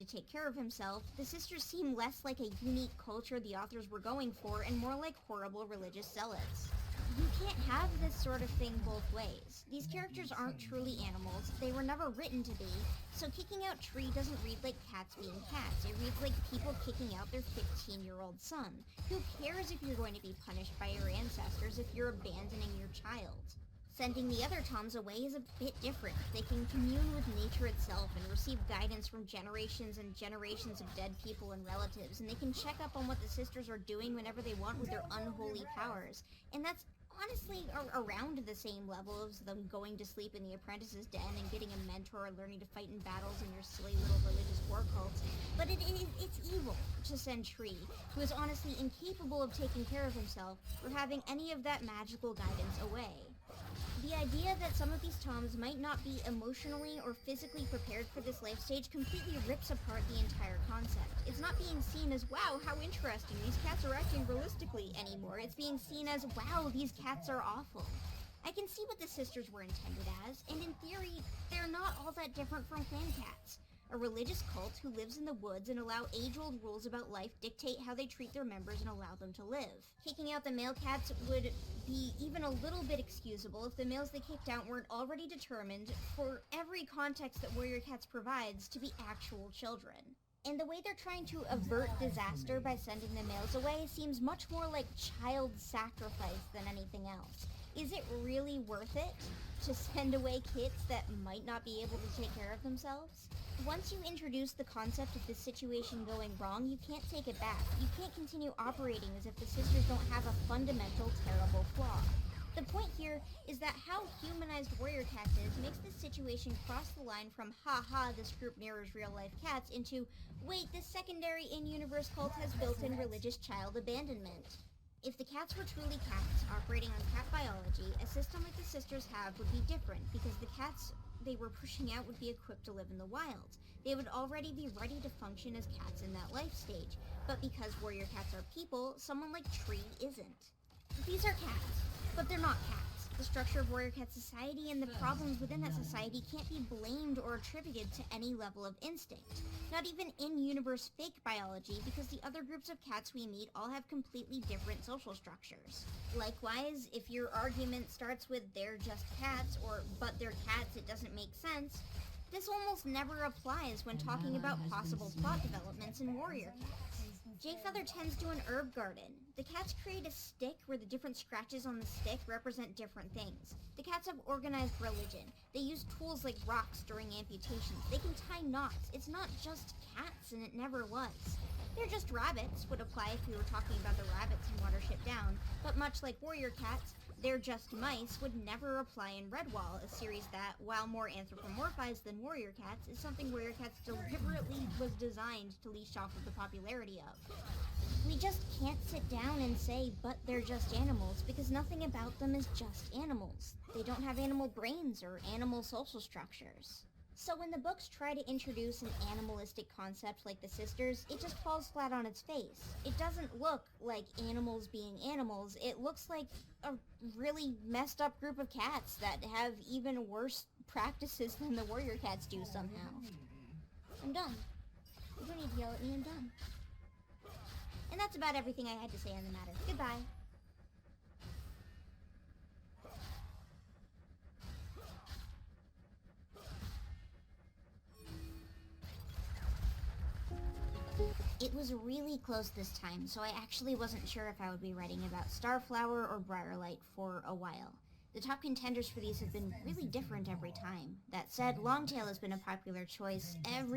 take care of himself, the sisters seem less like a unique culture the authors were going for and more like horrible religious zealots. You can't have this sort of thing both ways. These characters aren't truly animals, they were never written to be, so kicking out Tree doesn't read like cats being cats, it reads like people kicking out their 15-year-old son. Who cares if you're going to be punished by your ancestors if you're abandoning your child? Sending the other Toms away is a bit different. They can commune with nature itself and receive guidance from generations and generations of dead people and relatives, and they can check up on what the sisters are doing whenever they want with their unholy powers. And that's honestly around the same level as them going to sleep in the apprentice's den and getting a mentor and learning to fight in battles in your silly little religious war cults. But it's evil to send Tree, who is honestly incapable of taking care of himself, or having any of that magical guidance away. The idea that some of these Toms might not be emotionally or physically prepared for this life stage completely rips apart the entire concept. It's not being seen as, wow, how interesting, these cats are acting realistically anymore. It's being seen as, wow, these cats are awful. I can see what the sisters were intended as, and in theory, they're not all that different from clan cats. A religious cult who lives in the woods and allow age-old rules about life dictate how they treat their members and allow them to live. Kicking out the male cats would be even a little bit excusable if the males they kicked out weren't already determined, for every context that Warrior Cats provides, to be actual children. And the way they're trying to avert disaster by sending the males away seems much more like child sacrifice than anything else. Is it really worth it to send away kids that might not be able to take care of themselves? Once you introduce the concept of this situation going wrong, you can't take it back. You can't continue operating as if the sisters don't have a fundamental, terrible flaw. The point here is that how humanized Warrior Cats is makes this situation cross the line from ha-ha, this group mirrors real-life cats, into wait, this secondary in-universe cult has built-in religious child abandonment. If the cats were truly cats, operating on cat biology, a system like the sisters have would be different, because the cats they were pushing out would be equipped to live in the wild. They would already be ready to function as cats in that life stage, but because warrior cats are people, someone like Tree isn't. These are cats, but they're not cats. The structure of warrior cat society and the problems within that society can't be blamed or attributed to any level of instinct. Not even in-universe fake biology, because the other groups of cats we meet all have completely different social structures. Likewise, if your argument starts with they're just cats, or but they're cats, it doesn't make sense, this almost never applies when talking about possible plot developments in warrior cats. Jayfeather tends to an herb garden. The cats create a stick where the different scratches on the stick represent different things. The cats have organized religion. They use tools like rocks during amputations. They can tie knots. It's not just cats, and it never was. They're just rabbits would apply if we were talking about the rabbits in Watership Down, but much like warrior cats, they're just mice would never apply in Redwall, a series that, while more anthropomorphized than warrior cats, is something warrior cats deliberately was designed to leech off of the popularity of. We just can't sit down and say, but they're just animals, because nothing about them is just animals. They don't have animal brains or animal social structures. So when the books try to introduce an animalistic concept like the sisters, it just falls flat on its face. It doesn't look like animals being animals, it looks like a really messed up group of cats that have even worse practices than the warrior cats do somehow. I'm done. You don't need to yell at me, I'm done. And that's about everything I had to say on the matter. Goodbye. It was really close this time, so I actually wasn't sure if I would be writing about Starflower or Briarlight for a while. The top contenders for these have been really different every time. That said, Longtail has been a popular choice every